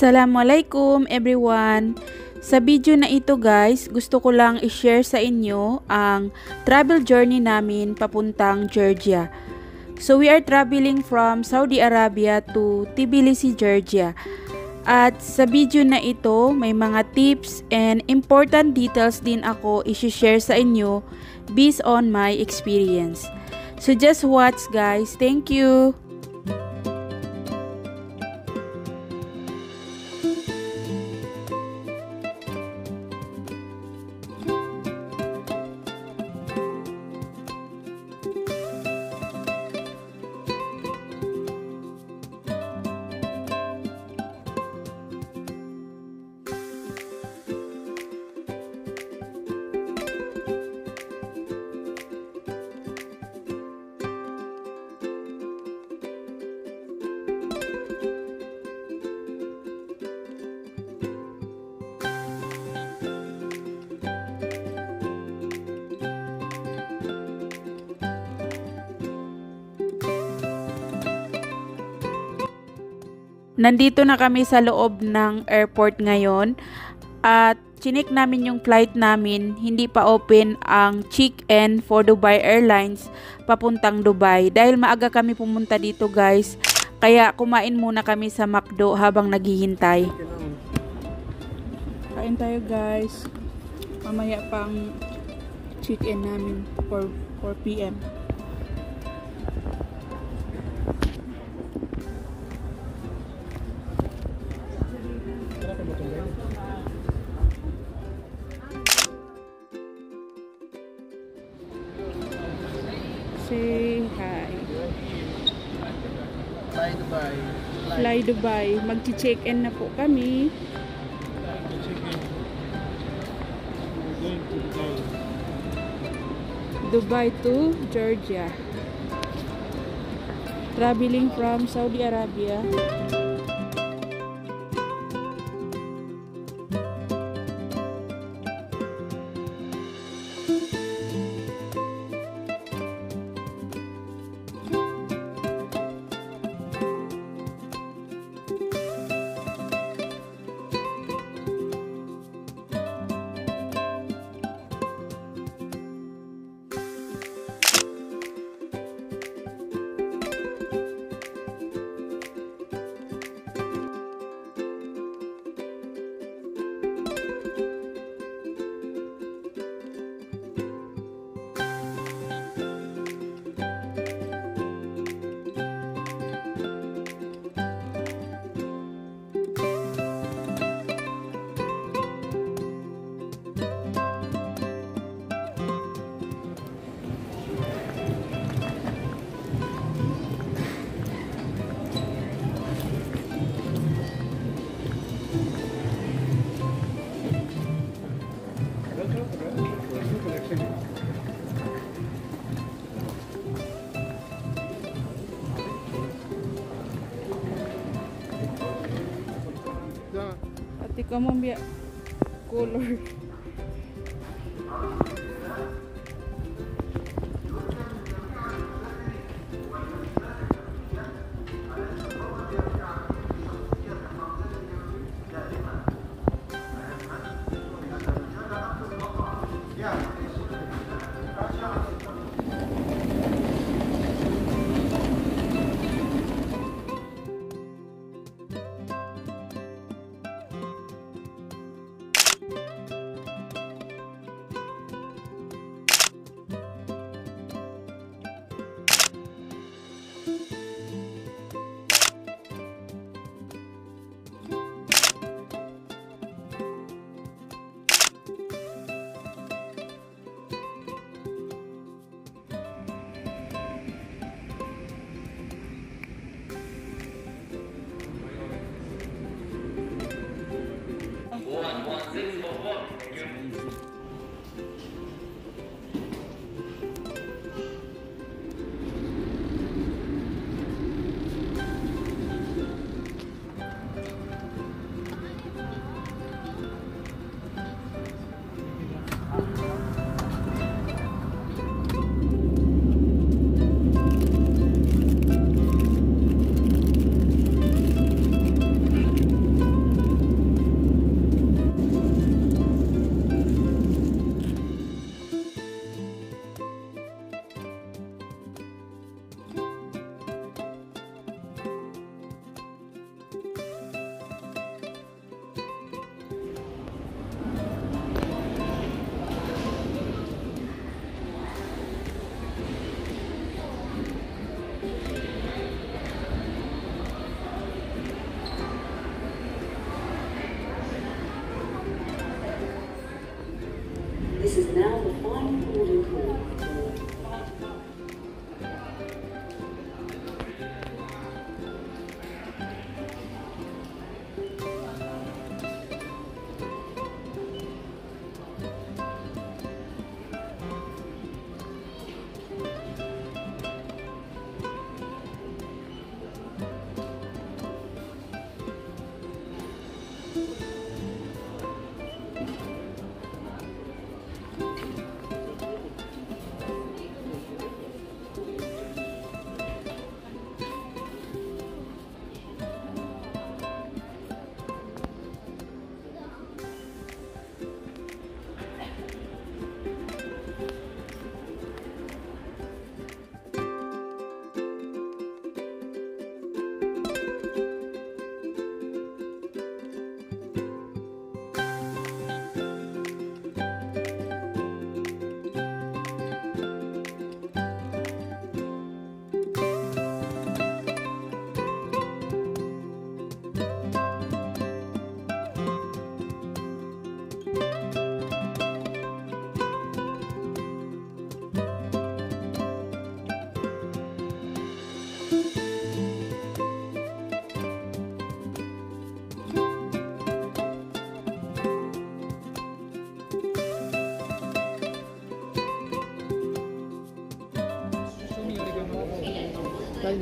Assalamualaikum everyone! Sa video na ito guys, gusto ko lang i-share sa inyo ang travel journey namin papuntang Georgia. So we are traveling from Saudi Arabia to Tbilisi, Georgia. At sa video na ito, may mga tips and important details din ako i-share sa inyo based on my experience. So just watch guys. Thank you! Nandito na kami sa loob ng airport ngayon at chinik namin yung flight namin. Hindi pa open ang check-in for Dubai Airlines papuntang Dubai. Dahil maaga kami pumunta dito guys, kaya kumain muna kami sa McDo habang naghihintay. Kain tayo guys. Mamaya pang check-in namin for 4 PM. Say hi. Fly Dubai. Fly Dubai. Magchi-check-in na po kami. Dubai to Georgia. Traveling from Saudi Arabia. Ati ka mo biya color.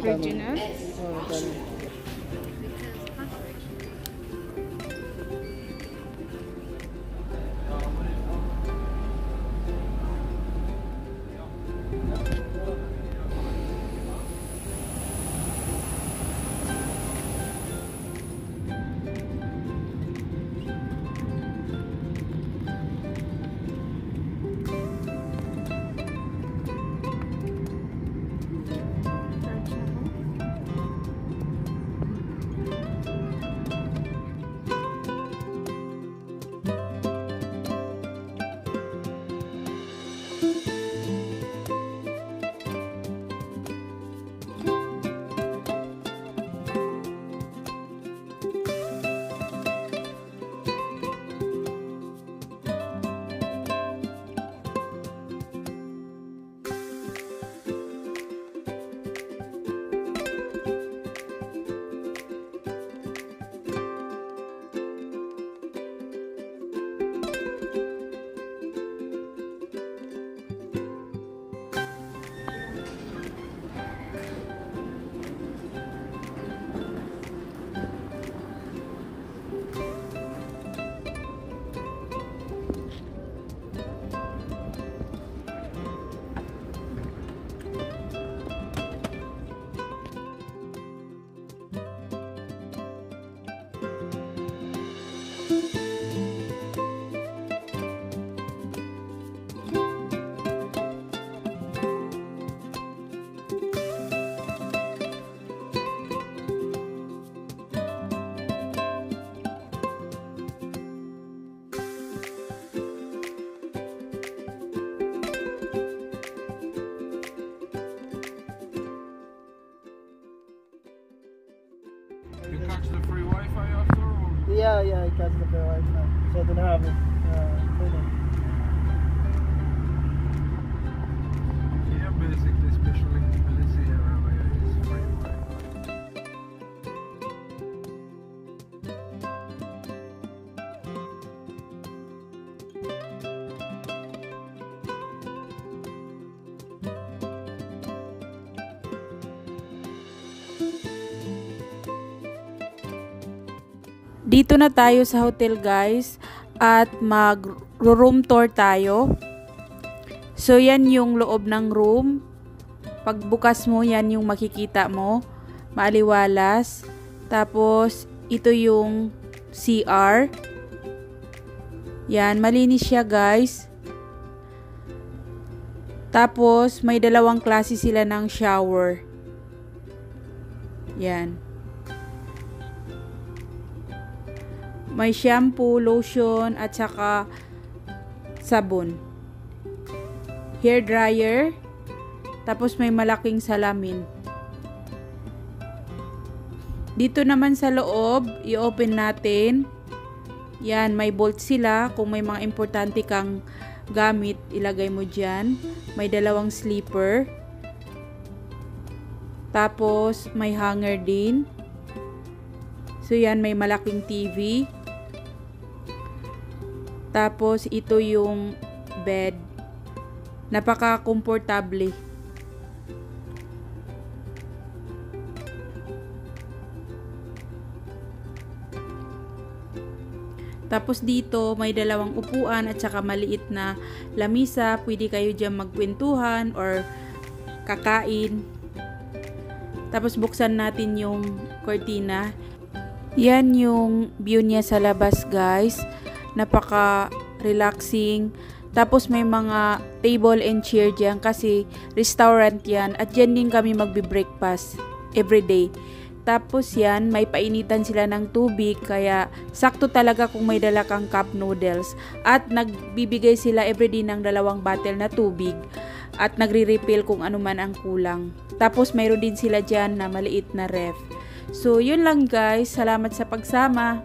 Virginia? You catch the free Wi-Fi after? Or? Yeah, I catch the free Wi-Fi. So I don't have it. Yeah, basically, especially in Tbilisi area, it's free Wi-Fi. Dito na tayo sa hotel guys at mag-room tour tayo. So yan yung loob ng room. Pagbukas mo yan yung makikita mo. Maaliwalas. Tapos ito yung CR. Yan, malinis siya guys. Tapos may dalawang klase sila ng shower. Yan. May shampoo, lotion, at saka sabon. Hair dryer. Tapos may malaking salamin. Dito naman sa loob, i-open natin. Yan, may bolt sila kung may mga importante kang gamit, ilagay mo dyan. May dalawang sleeper. Tapos, may hanger din. So, yan, may malaking TV. Tapos, ito yung bed. Napaka-komportable. Tapos dito, may dalawang upuan at saka maliit na lamisa. Pwede kayo dyan magkwentuhan or kakain. Tapos buksan natin yung cortina. Yan yung view niya sa labas, guys. Napaka-relaxing. Tapos may mga table and chair dyan kasi restaurant yan. At dyan din kami magbe-breakfast everyday. Tapos yan, may painitan sila ng tubig kaya sakto talaga kung may dala kang cup noodles. At nagbibigay sila everyday ng 2 bottle na tubig at nagre-refill kung ano man ang kulang. Tapos mayroon din sila dyan na maliit na ref. So yun lang guys, salamat sa pagsama.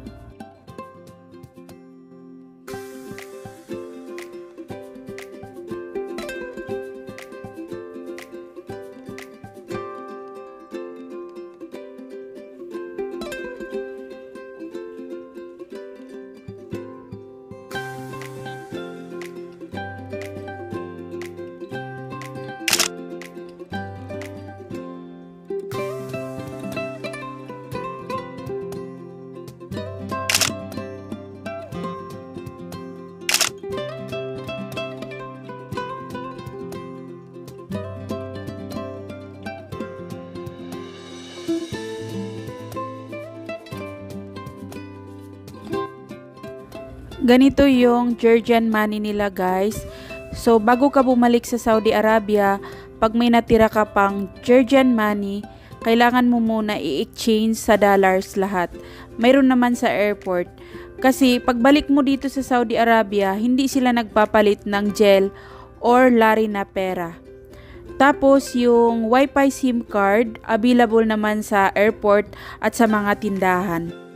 Ganito yung Georgian money nila guys. So bago ka bumalik sa Saudi Arabia, pag may natira ka pang Georgian money, kailangan mo muna i-exchange sa dollars lahat. Mayroon naman sa airport. Kasi pagbalik mo dito sa Saudi Arabia, hindi sila nagpapalit ng gel or lari na pera. Tapos yung Wi-Fi SIM card, available naman sa airport at sa mga tindahan.